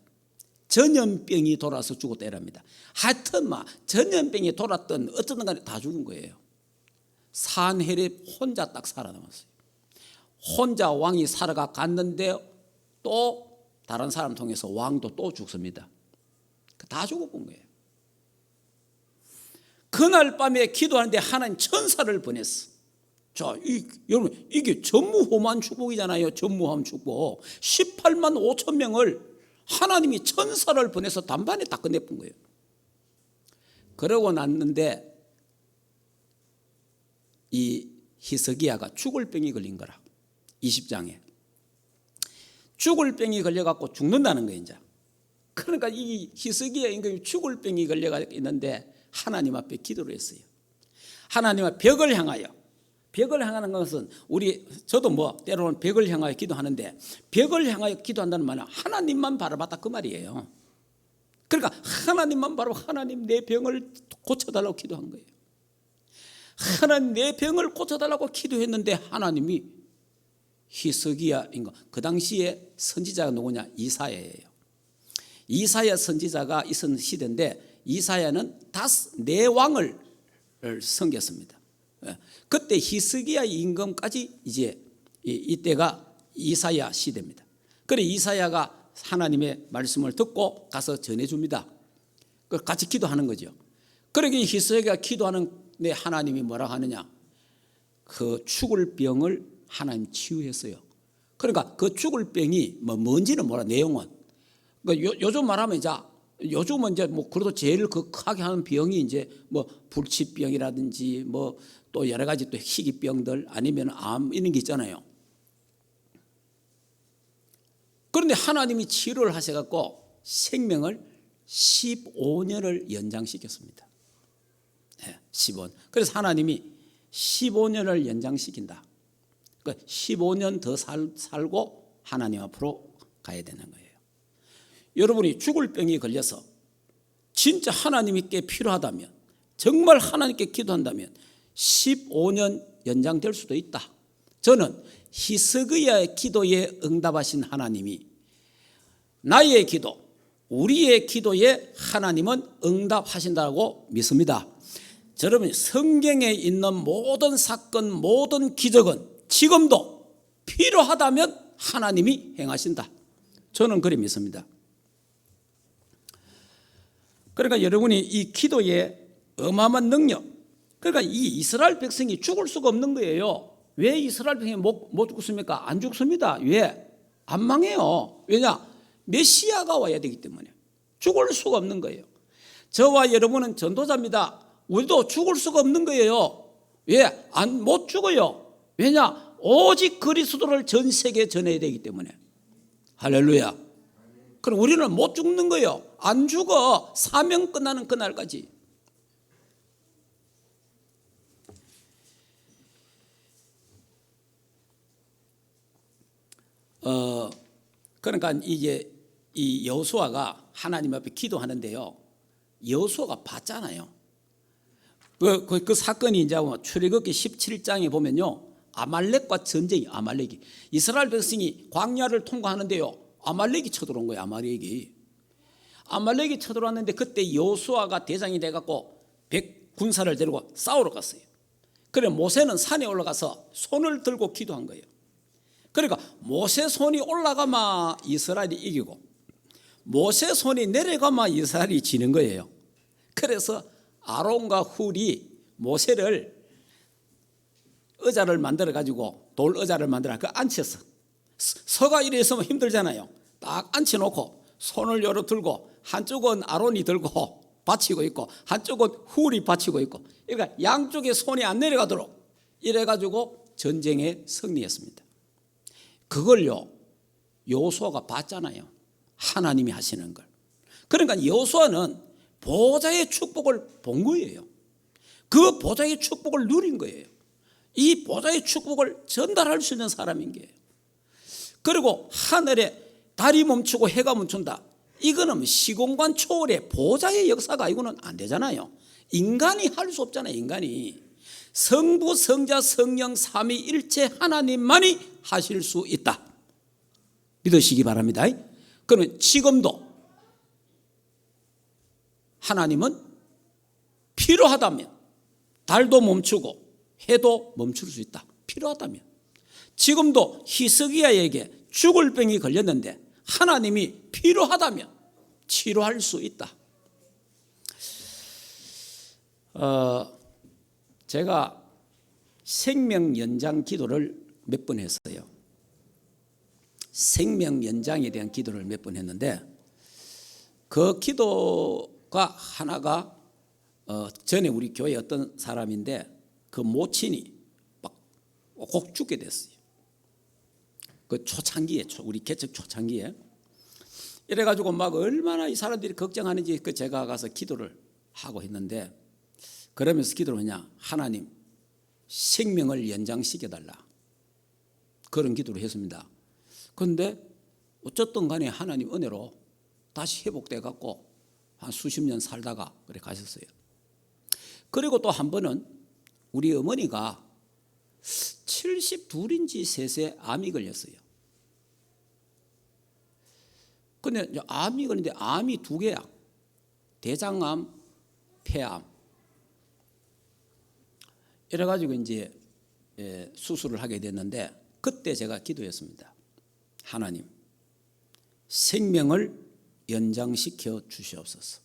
전염병이 돌아서 죽었다 이랍니다. 하여튼 전염병이 돌았던 어쨌든 간에 다 죽은 거예요. 산헤립 혼자 딱 살아남았어요. 혼자 왕이 살아가 갔는데 또 다른 사람 통해서 왕도 또 죽습니다. 다 죽어본 거예요. 그날 밤에 기도하는데 하나님 천사를 보냈어. 자, 여러분 이게 전무후무한 축복이잖아요. 전무후무한 축복. 18만 5천 명을 하나님이 천사를 보내서 단번에 다 끝내본 거예요. 그러고 났는데 이 히스기야가 죽을 병이 걸린 거라. 20장에 죽을 병이 걸려갖고 죽는다는 거예요. 이제. 그러니까 이 히스기야 임금이 죽을 병이 걸려가 있는데 하나님 앞에 기도를 했어요. 하나님 앞에 벽을 향하는 것은 저도 때로는 벽을 향하여 기도하는데 벽을 향하여 기도한다는 말은 하나님만 바라봤다 그 말이에요. 그러니까 하나님만 바라보고 하나님 내 병을 고쳐달라고 기도한 거예요. 하나님 내 병을 고쳐달라고 기도했는데 하나님이 히스기야인 거. 그 당시에 선지자가 누구냐? 이사야예요. 이사야 선지자가 있었던 시대인데 이사야는 네 왕을 섬겼습니다. 그때 히스기야 임금까지 이제 이때가 이사야 시대입니다. 그래 이사야가 하나님의 말씀을 듣고 가서 전해줍니다. 같이 기도하는 거죠. 그러니까 히스기야가 기도하는데 하나님이 뭐라 하느냐? 그 죽을 병을 하나님 치유했어요. 그러니까 그 죽을 병이 뭔지는 몰라, 내용은. 그러니까 요즘 말하면 요즘은 이제 그래도 제일 극하게 하는 병이 이제 불치병이라든지 또 여러 가지 또 희귀병들 아니면 암 이런 게 있잖아요. 그런데 하나님이 치료를 하셔갖고 생명을 15년을 연장시켰습니다. 15년. 그래서 하나님이 15년을 연장시킨다. 그러니까 15년 더 살고 하나님 앞으로 가야 되는 거예요. 여러분이 죽을 병이 걸려서 진짜 하나님께 필요하다면, 정말 하나님께 기도한다면 15년 연장될 수도 있다. 저는 히스기야의 기도에 응답하신 하나님이 나의 기도, 우리의 기도에 하나님은 응답하신다고 믿습니다. 여러분, 성경에 있는 모든 사건, 모든 기적은 지금도 필요하다면 하나님이 행하신다. 저는 그리 믿습니다. 그러니까 여러분이 이 기도의 어마어마한 능력, 그러니까 이 이스라엘 백성이 죽을 수가 없는 거예요. 왜 이스라엘 백성이 못 죽습니까? 안 죽습니다. 왜? 안 망해요. 왜냐? 메시아가 와야 되기 때문에 죽을 수가 없는 거예요. 저와 여러분은 전도자입니다. 우리도 죽을 수가 없는 거예요. 왜? 못 죽어요. 왜냐? 오직 그리스도를 전 세계에 전해야 되기 때문에. 할렐루야. 그럼 우리는 못 죽는 거예요. 안 죽어. 사명 끝나는 그날까지. 그러니까 이제 이 여호수아가 하나님 앞에 기도하는데요. 여호수아가 봤잖아요. 그 사건이 이제 출애굽기 17장에 보면요. 아말렉과 전쟁이, 아말렉이 이스라엘 백성이 광야를 통과하는데요. 아말렉이 쳐들어온 거예요. 아말렉이 쳐들어왔는데 그때 여호수아가 대장이 돼갖고 100군사를 데리고 싸우러 갔어요. 그래 모세는 산에 올라가서 손을 들고 기도한 거예요. 그러니까 모세 손이 올라가면 이스라엘이 이기고 모세 손이 내려가면 이스라엘이 지는 거예요. 그래서 아론과 훌이 모세를 의자를 만들어 가지고 돌 의자를 만들어 그 앉혔어. 서가 이래 있으면 힘들잖아요. 딱 앉혀놓고 손을 열어 들고 한쪽은 아론이 들고 받치고 있고 한쪽은 훌이 받치고 있고, 그러니까 양쪽에 손이 안 내려가도록 이래 가지고 전쟁에 승리했습니다. 그걸요 여호수아가 봤잖아요. 하나님이 하시는 걸. 그러니까 여호수아는 보좌의 축복을 본 거예요. 그 보좌의 축복을 누린 거예요. 이 보좌의 축복을 전달할 수 있는 사람인 거예요. 그리고 하늘에 달이 멈추고 해가 멈춘다. 이거는 시공간 초월의 보좌의 역사가 이거는 안 되잖아요. 인간이 할 수 없잖아요. 인간이. 성부, 성자, 성령, 삼위일체 하나님만이 하실 수 있다. 믿으시기 바랍니다. 그러면 지금도 하나님은 필요하다면 달도 멈추고 해도 멈출 수 있다. 필요하다면. 지금도 히스기야에게 죽을 병이 걸렸는데 하나님이 필요하다면 치료할 수 있다. 제가 생명 연장 기도를 몇 번 했어요. 생명 연장에 대한 기도를 몇 번 했는데 그 기도가 하나가 전에 우리 교회 어떤 사람인데 그 모친이 막 꼭 죽게 됐어요. 그 초창기에, 우리 개척 초창기에. 이래가지고 막 얼마나 이 사람들이 걱정하는지 그 제가 가서 기도를 하고 했는데, 그러면서 기도를 하냐, 하나님 생명을 연장시켜달라, 그런 기도를 했습니다. 그런데 어쨌든 간에 하나님 은혜로 다시 회복돼 갖고 한 수십 년 살다가 그래 가셨어요. 그리고 또 한 번은 우리 어머니가 72인지 셋에 암이 걸렸어요. 근데 암이 걸리는데 암이 두 개야. 대장암, 폐암. 이래가지고 이제 수술을 하게 됐는데 그때 제가 기도했습니다. 하나님, 생명을 연장시켜 주시옵소서.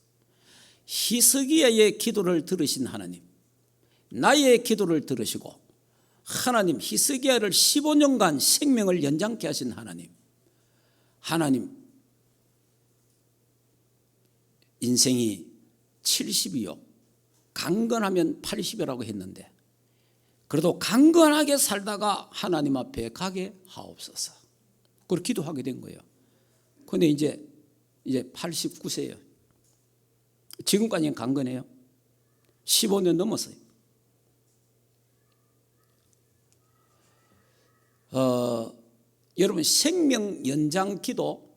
히스기야의 기도를 들으신 하나님, 나의 기도를 들으시고 하나님 히스기야를 15년간 생명을 연장케 하신 하나님, 하나님 인생이 70이요 강건하면 80이라고 했는데 그래도 강건하게 살다가 하나님 앞에 가게 하옵소서. 그걸 기도하게 된 거예요. 그런데 이제 89세예요. 지금까지는 강건해요. 15년 넘었어요. 여러분 생명 연장 기도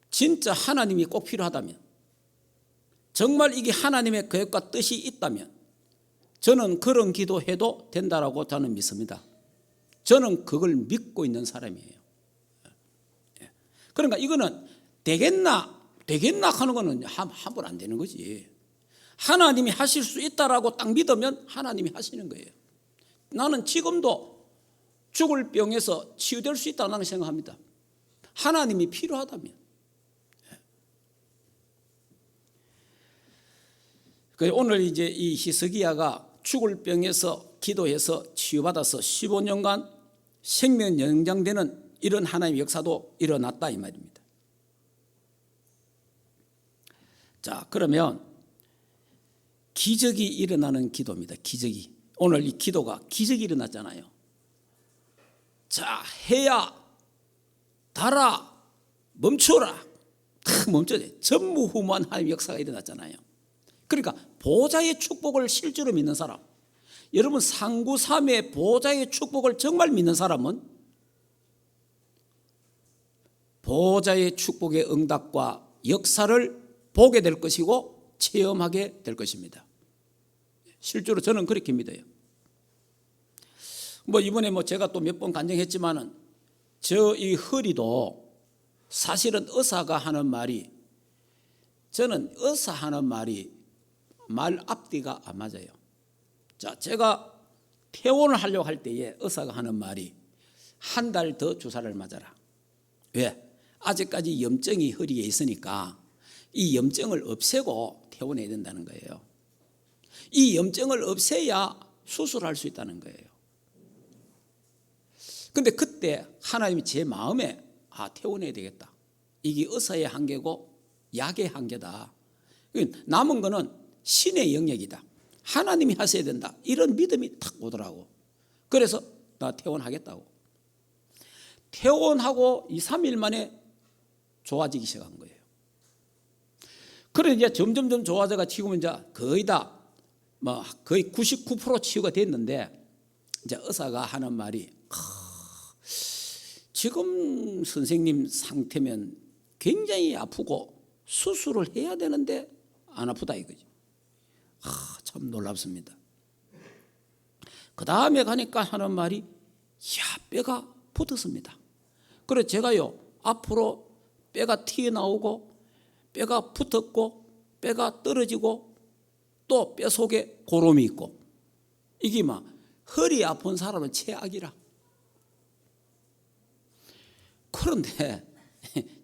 진짜 하나님이 꼭 필요하다면, 정말 이게 하나님의 계획과 뜻이 있다면 저는 그런 기도해도 된다라고 저는 믿습니다. 저는 그걸 믿고 있는 사람이에요. 그러니까 이거는 되겠나 하는 거는 함부로 안 되는 거지. 하나님이 하실 수 있다라고 딱 믿으면 하나님이 하시는 거예요. 나는 지금도 죽을 병에서 치유될 수 있다고 나는 생각합니다. 하나님이 필요하다면. 오늘 이제 이 히스기야가 죽을 병에서 기도해서 치유받아서 15년간 생명 연장되는 이런 하나님의 역사도 일어났다 이 말입니다. 자, 그러면 기적이 일어나는 기도입니다. 기적이. 오늘 이 기도가 기적이 일어났잖아요. 자, 해야 달아 멈춰라. 탁 멈춰야 전무후무한 하나님의 역사가 일어났잖아요. 그러니까 보좌의 축복을 실제로 믿는 사람, 여러분 상구삼의 보좌의 축복을 정말 믿는 사람은 보좌의 축복의 응답과 역사를 보게 될 것이고 체험하게 될 것입니다. 실제로 저는 그렇게 믿어요. 이번에 제가 또 몇 번 간증했지만은 저 이 허리도 사실은 의사가 하는 말이, 저는 의사 하는 말이 말 앞뒤가 안 맞아요. 자, 제가 퇴원을 하려고 할 때에 의사가 하는 말이 한 달 더 주사를 맞아라. 왜? 아직까지 염증이 허리에 있으니까 이 염증을 없애고 퇴원해야 된다는 거예요. 이 염증을 없애야 수술할 수 있다는 거예요. 근데 그때 하나님이 제 마음에 퇴원해야 되겠다. 이게 의사의 한계고 약의 한계다. 남은 거는 신의 영역이다. 하나님이 하셔야 된다. 이런 믿음이 탁 오더라고. 그래서 나 퇴원하겠다고. 퇴원하고 2, 3일 만에 좋아지기 시작한 거예요. 그래 이제 점점 좋아져가 지금은 이제 거의 다 거의 99% 치유가 됐는데 이제 의사가 하는 말이 지금 선생님 상태면 굉장히 아프고 수술을 해야 되는데 안 아프다 이거지. 참 놀랍습니다. 그 다음에 가니까 하는 말이 뼈가 붙었습니다. 그래서 제가요 앞으로 뼈가 튀어나오고 뼈가 붙었고 뼈가 떨어지고 또 뼈 속에 고름이 있고 이게 허리 아픈 사람은 최악이라. 그런데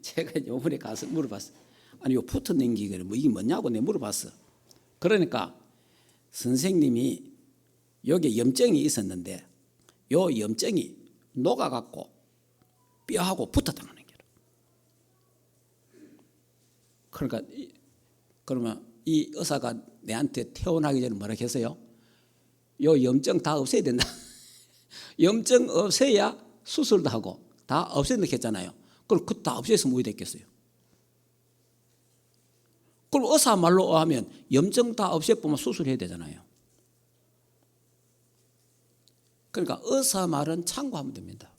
제가 요번에 가서 물어봤어요. 아니 요 붙어낸 게 이게 뭐냐고 내가 물어봤어. 그러니까 선생님이 여기에 염증이 있었는데 요 염증이 녹아갖고 뼈하고 붙었다는 거예요. 그러니까 그러면 이 의사가 내한테 퇴원하기 전에 뭐라 했어요? 요 염증 다 없애야 된다. 염증 없애야 수술도 하고 다 없앤다 했잖아요. 그럼 그 다 없애서 뭐 됐겠어요? 그럼 의사 말로 하면 염증 다 없애보면 수술해야 되잖아요. 그러니까 의사 말은 참고하면 됩니다.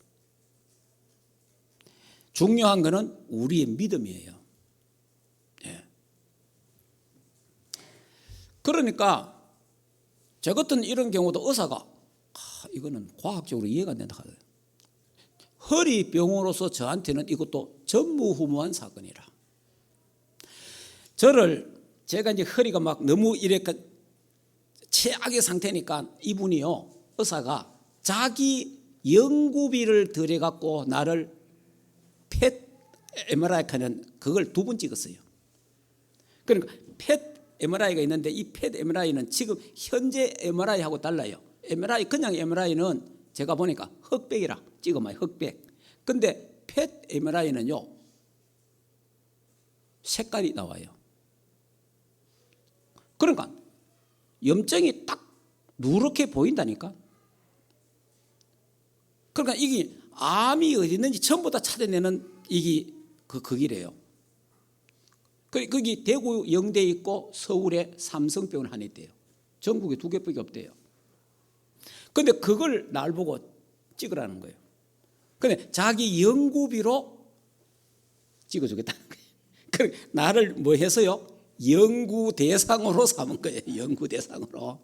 중요한 것은 우리의 믿음이에요. 예. 그러니까 저 같은 이런 경우도 의사가 이거는 과학적으로 이해가 안 된다 하더라고요. 허리병으로서 저한테는 이것도 전무후무한 사건이라. 제가 이제 허리가 막 너무 이렇게 최악의 상태니까 이분이요, 의사가 자기 연구비를 들여갖고 나를 펫 MRI 하는 그걸 2번 찍었어요. 그러니까 펫 MRI가 있는데 이 펫 MRI는 지금 현재 MRI하고 달라요. MRI 그냥 MRI는 제가 보니까 흑백이라 찍어봐요. 흑백. 근데 펫 MRI는요 색깔이 나와요. 그러니까 염증이 딱 누렇게 보인다니까. 그러니까 이게 암이 어디 있는지 전부 다 찾아내는 이게 거기래요. 거기 대구 영대에 있고 서울에 삼성병원 하나 있대요. 전국에 2개밖에 없대요. 근데 그걸 날 보고 찍으라는 거예요. 근데 자기 연구비로 찍어주겠다는 거예요. 그래 나를 뭐 해서요? 연구 대상으로 삼은 거예요. 연구 대상으로.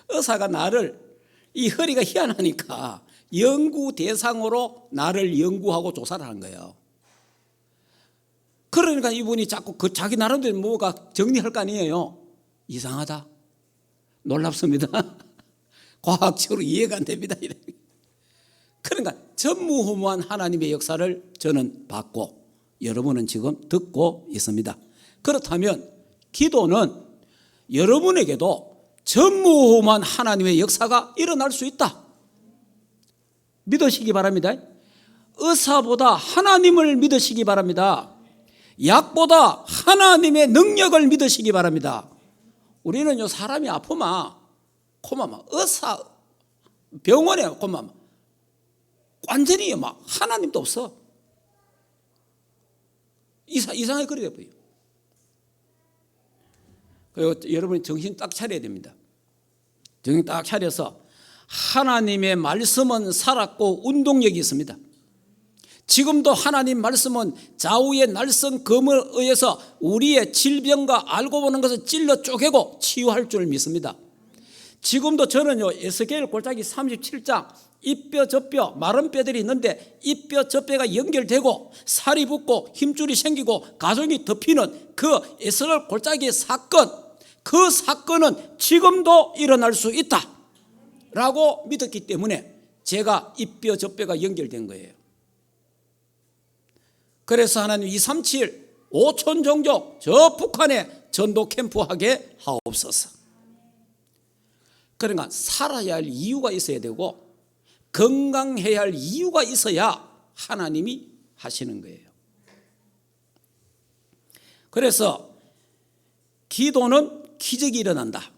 의사가 나를, 이 허리가 희한하니까 연구 대상으로 나를 연구하고 조사를 한 거예요. 그러니까 이분이 자꾸 자기 나름대로 뭐가 정리할 거 아니에요. 이상하다. 놀랍습니다. 과학적으로 이해가 안 됩니다. 그러니까 전무후무한 하나님의 역사를 저는 봤고 여러분은 지금 듣고 있습니다. 그렇다면 기도는 여러분에게도 전무후무한 하나님의 역사가 일어날 수 있다. 믿으시기 바랍니다. 의사보다 하나님을 믿으시기 바랍니다. 약보다 하나님의 능력을 믿으시기 바랍니다. 우리는요 사람이 아프면 고마워 의사 병원에 고마워 완전히 막 하나님도 없어. 이상하게 그래 보여. 그리고 여러분이 정신 딱 차려야 됩니다. 정신 딱 차려서 하나님의 말씀은 살았고 운동력이 있습니다. 지금도 하나님 말씀은 좌우의 날선 검에 의해서 우리의 질병과 알고 보는 것을 찔러 쪼개고 치유할 줄 믿습니다. 지금도 저는요 에스겔 골짜기 37장 이뼈 저뼈 마른 뼈들이 있는데 이뼈 저뼈가 연결되고 살이 붙고 힘줄이 생기고 가정이 덮이는 그 에스겔 골짜기의 사건, 그 사건은 지금도 일어날 수 있다 라고 믿었기 때문에 제가 이뼈 저뼈가 연결된 거예요. 그래서 하나님 237 5천 종족 저 북한에 전도 캠프하게 하옵소서. 그러니까 살아야 할 이유가 있어야 되고 건강해야 할 이유가 있어야 하나님이 하시는 거예요. 그래서 기도는 기적이 일어난다.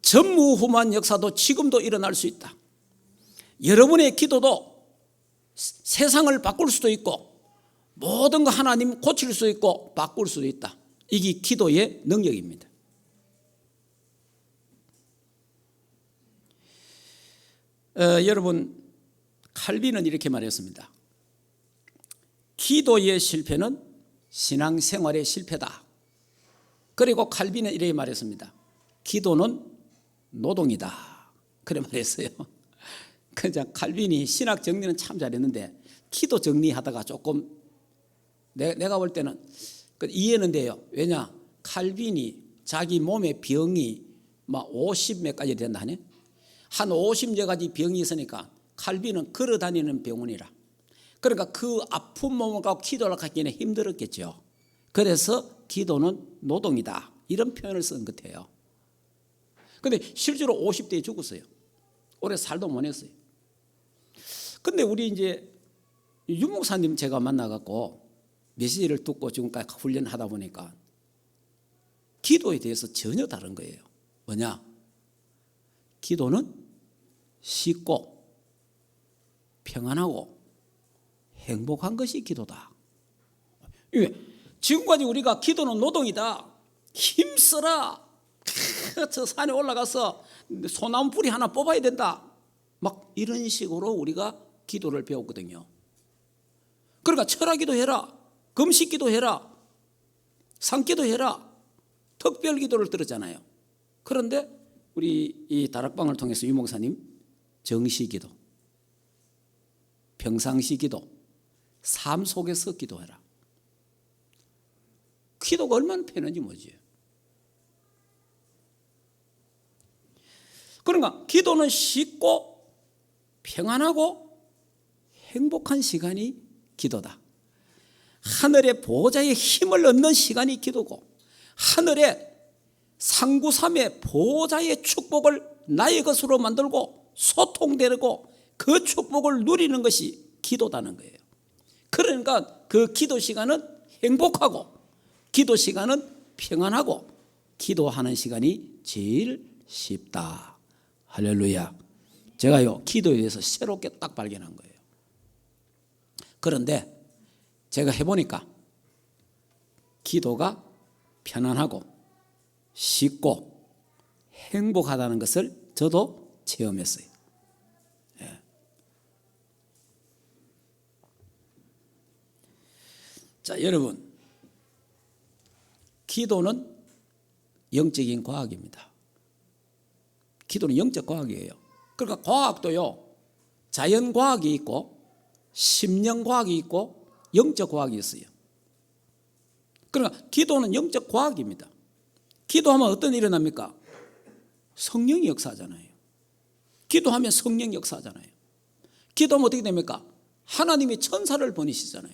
전무후무한 역사도 지금도 일어날 수 있다. 여러분의 기도도 세상을 바꿀 수도 있고 모든 거 하나님 고칠 수 있고 바꿀 수도 있다. 이게 기도의 능력입니다. 여러분 칼빈은 이렇게 말했습니다. 기도의 실패는 신앙생활의 실패다. 그리고 칼빈은 이렇게 말했습니다. 기도는 노동이다. 그래 말했어요. 그냥 칼빈이 신학 정리는 참 잘했는데 기도 정리하다가 조금 내가 볼 때는 이해는 돼요. 왜냐 칼빈이 자기 몸의 병이 막 50몇 가지 된다 하네. 한 50여 가지 병이 있으니까 칼빈은 걸어다니는 병원이라. 그러니까 그 아픈 몸을 갖고 기도를 하기에는 힘들었겠죠. 그래서 기도는 노동이다 이런 표현을 쓴 것 같아요. 근데 실제로 50대에 죽었어요. 오래 살도 못 했어요. 근데 우리 이제 유 목사님 제가 만나갖고 메시지를 듣고 지금까지 훈련하다 보니까 기도에 대해서 전혀 다른 거예요. 뭐냐? 기도는 쉽고 평안하고 행복한 것이 기도다. 지금까지 우리가 기도는 노동이다. 힘써라. 저 산에 올라가서 소나무 뿌리 하나 뽑아야 된다. 막 이런 식으로 우리가 기도를 배웠거든요. 그러니까 철학기도 해라. 금식기도 해라. 산기도 해라. 특별기도를 들었잖아요. 그런데 우리 이 다락방을 통해서 유 목사님 정시기도, 평상시기도, 삶 속에서 기도해라. 기도가 얼마나 편한지 뭐지. 그러니까 기도는 쉽고 평안하고 행복한 시간이 기도다. 하늘의 보호자의 힘을 얻는 시간이 기도고, 하늘의 상구삼의 보호자의 축복을 나의 것으로 만들고 소통되고 그 축복을 누리는 것이 기도다는 거예요. 그러니까 그 기도 시간은 행복하고, 기도 시간은 평안하고, 기도하는 시간이 제일 쉽다. 할렐루야. 제가요, 기도에 대해서 새롭게 딱 발견한 거예요. 그런데 제가 해보니까 기도가 편안하고 쉽고 행복하다는 것을 저도 체험했어요. 예. 자, 여러분, 기도는 영적인 과학입니다. 기도는 영적 과학이에요. 그러니까 과학도요, 자연과학이 있고 심령과학이 있고 영적 과학이 있어요. 그러니까 기도는 영적 과학입니다. 기도하면 어떤 일이 일어납니까? 성령이 역사하잖아요. 기도하면 성령이 역사하잖아요. 기도하면 어떻게 됩니까? 하나님이 천사를 보내시잖아요.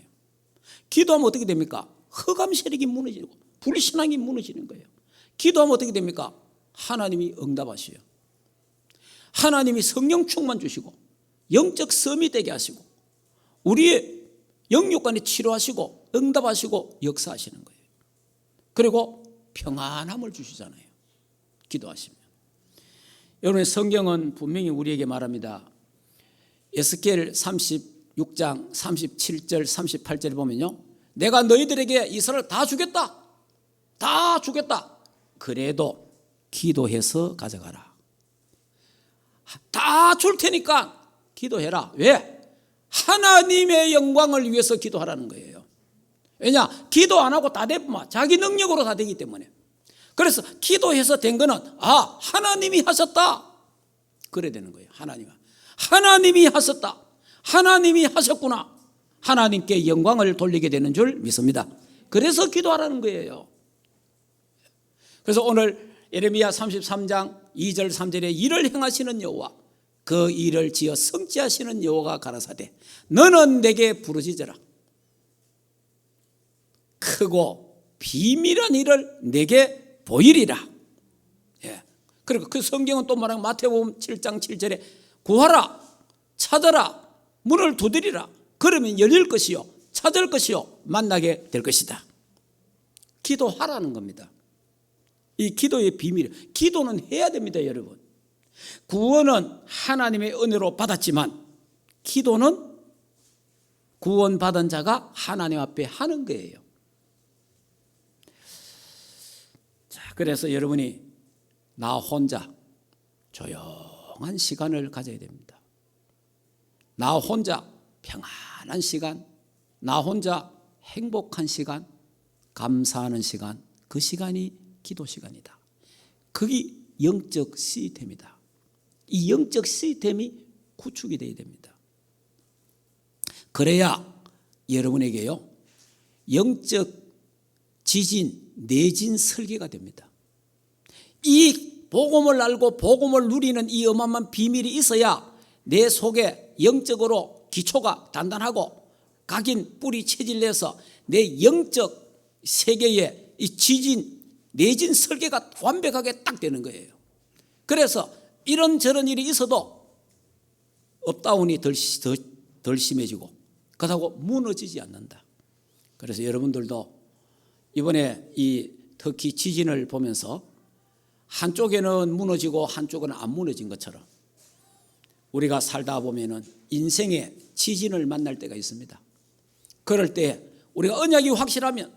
기도하면 어떻게 됩니까? 흑암 세력이 무너지고 불신앙이 무너지는 거예요. 기도하면 어떻게 됩니까? 하나님이 응답하셔요. 하나님이 성령 충만 주시고 영적 섬이 되게 하시고 우리의 영육간에 치료하시고 응답하시고 역사하시는 거예요. 그리고 평안함을 주시잖아요. 기도하시면. 여러분, 성경은 분명히 우리에게 말합니다. 에스겔 36장 37절 38절을 보면요, 내가 너희들에게 이스라엘 다 주겠다. 다 주겠다. 그래도 기도해서 가져가라. 다 줄 테니까 기도해라. 왜? 하나님의 영광을 위해서 기도하라는 거예요. 왜냐? 기도 안 하고 다 되면 자기 능력으로 다 되기 때문에. 그래서 기도해서 된 거는 하나님이 하셨다. 그래야 되는 거예요. 하나님이 하셨다. 하나님이 하셨구나. 하나님께 영광을 돌리게 되는 줄 믿습니다. 그래서 기도하라는 거예요. 그래서 오늘 예레미야 33장 2절 3절에 일을 행하시는 여호와, 그 일을 지어 성취하시는 여호와가 가라사대 너는 내게 부르짖어라. 크고 비밀한 일을 내게 보이리라. 예. 그리고 그 성경은 또 말하는 마태복음 7장 7절에 구하라, 찾아라, 문을 두드리라. 그러면 열릴 것이요, 찾을 것이요, 만나게 될 것이다. 기도하라는 겁니다. 이 기도의 비밀, 기도는 해야 됩니다, 여러분. 구원은 하나님의 은혜로 받았지만 기도는 구원받은 자가 하나님 앞에 하는 거예요. 자, 그래서 여러분이 나 혼자 조용한 시간을 가져야 됩니다. 나 혼자 평안한 시간, 나 혼자 행복한 시간, 감사하는 시간, 그 시간이 기도 시간이다. 그게 영적 시스템이다. 이 영적 시스템이 구축이 되어야 됩니다. 그래야 여러분에게요, 영적 지진, 내진 설계가 됩니다. 이 복음을 알고 복음을 누리는 이 어마어마한 비밀이 있어야 내 속에 영적으로 기초가 단단하고 각인 뿌리 체질 내서 내 영적 세계에 이 지진, 내진 설계가 완벽하게 딱 되는 거예요. 그래서 이런저런 일이 있어도 업다운이 덜 심해지고 그렇다고 무너지지 않는다. 그래서 여러분들도 이번에 이 터키 지진을 보면서 한쪽에는 무너지고 한쪽은 안 무너진 것처럼 우리가 살다 보면은 인생의 지진을 만날 때가 있습니다. 그럴 때 우리가 언약이 확실하면,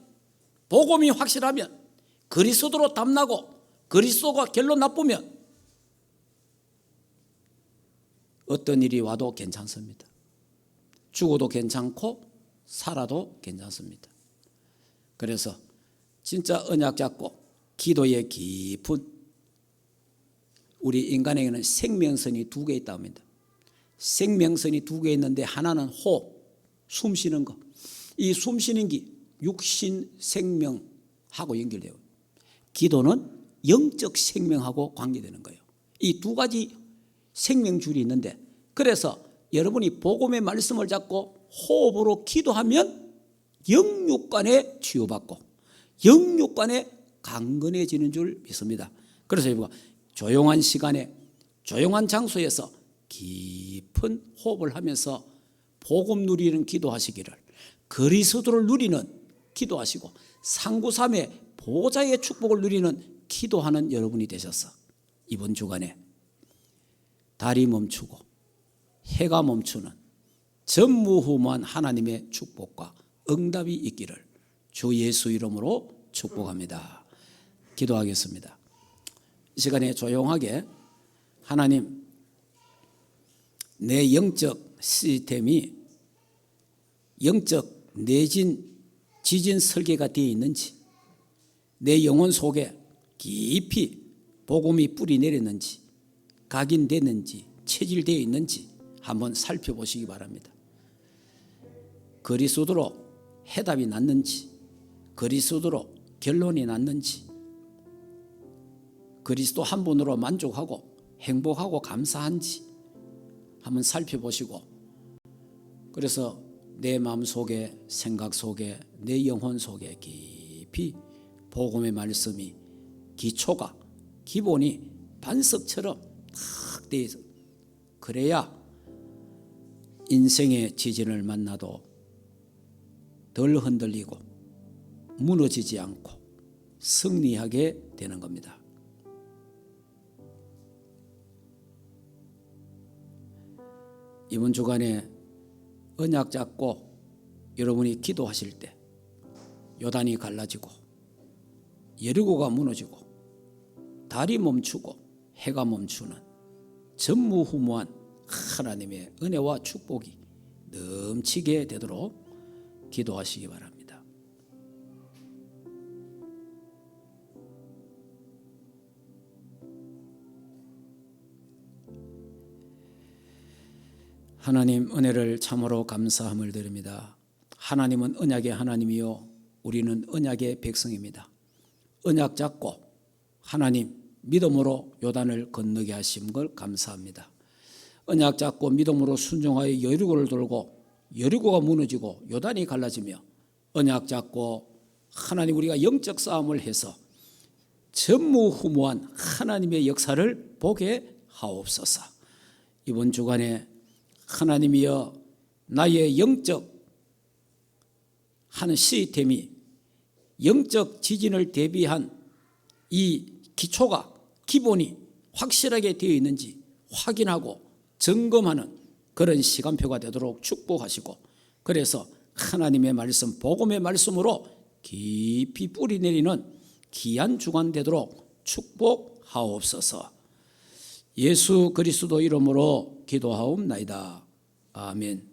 복음이 확실하면, 그리스도로 담나고 그리스도가 결론 나쁘면 어떤 일이 와도 괜찮습니다. 죽어도 괜찮고 살아도 괜찮습니다. 그래서 진짜 언약 잡고 기도의 깊은 우리 인간에게는 생명선이 두 개 있다고 합니다. 생명선이 두 개 있는데 하나는 호흡, 숨 쉬는 거. 이 숨 쉬는 게 육신 생명하고 연결돼요. 기도는 영적 생명하고 관계되는 거예요. 이 두 가지 생명줄이 있는데, 그래서 여러분이 복음의 말씀을 잡고 호흡으로 기도하면 영육간에 치유받고 영육간에 강건해지는 줄 믿습니다. 그래서 여러분 조용한 시간에 조용한 장소에서 깊은 호흡을 하면서 복음 누리는 기도하시기를, 그리스도를 누리는 기도하시고 상구삼의 보좌의 축복을 누리는 기도하는 여러분이 되셔서 이번 주간에 달이 멈추고 해가 멈추는 전무후무한 하나님의 축복과 응답이 있기를 주 예수 이름으로 축복합니다. 기도하겠습니다. 이 시간에 조용하게 하나님, 내 영적 시스템이 영적 내진 지진 설계가 되어 있는지, 내 영혼 속에 깊이 복음이 뿌리 내렸는지, 각인됐는지, 체질되어 있는지 한번 살펴보시기 바랍니다. 그리스도로 해답이 났는지, 그리스도로 결론이 났는지, 그리스도 한 분으로 만족하고 행복하고 감사한지 한번 살펴보시고, 그래서 내 마음 속에, 생각 속에, 내 영혼 속에 깊이 복음의 말씀이 기초가, 기본이 반석처럼 탁 되어 있어. 그래야 인생의 지진을 만나도 덜 흔들리고 무너지지 않고 승리하게 되는 겁니다. 이번 주간에 언약 잡고 여러분이 기도하실 때 요단이 갈라지고 여리고가 무너지고 달이 멈추고 해가 멈추는 전무후무한 하나님의 은혜와 축복이 넘치게 되도록 기도하시기 바랍니다. 하나님, 은혜를 참으로 감사함을 드립니다. 하나님은 언약의 하나님이요 우리는 언약의 백성입니다. 언약 잡고 하나님 믿음으로 요단을 건너게 하신 걸 감사합니다. 언약 잡고 믿음으로 순종하여 여리고를 돌고 여리고가 무너지고 요단이 갈라지며, 언약 잡고 하나님 우리가 영적 싸움을 해서 전무후무한 하나님의 역사를 보게 하옵소서. 이번 주간에 하나님이여 나의 영적 하는 시스템이 영적 지진을 대비한 이 기초가, 기본이 확실하게 되어 있는지 확인하고 점검하는 그런 시간표가 되도록 축복하시고, 그래서 하나님의 말씀, 복음의 말씀으로 깊이 뿌리 내리는 귀한 주간 되도록 축복하옵소서. 예수 그리스도 이름으로 기도하옵나이다. 아멘.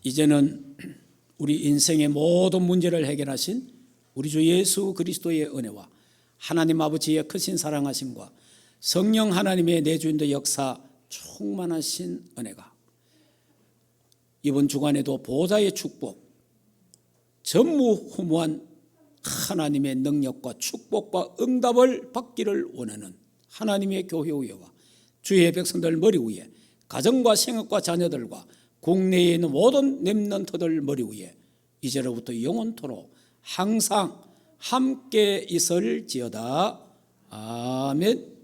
이제는 우리 인생의 모든 문제를 해결하신 우리 주 예수 그리스도의 은혜와 하나님 아버지의 크신 사랑하심과 성령 하나님의 내주인의 역사 충만하신 은혜가 이번 주간에도 보좌의 축복, 전무후무한 하나님의 능력과 축복과 응답을 받기를 원하는 하나님의 교회 위에와 주의 백성들 머리 위에, 가정과 생업과 자녀들과 국내에 있는 모든 렘넌트들 머리 위에 이제로부터 영원토록 항상 함께 있을지어다. 아멘.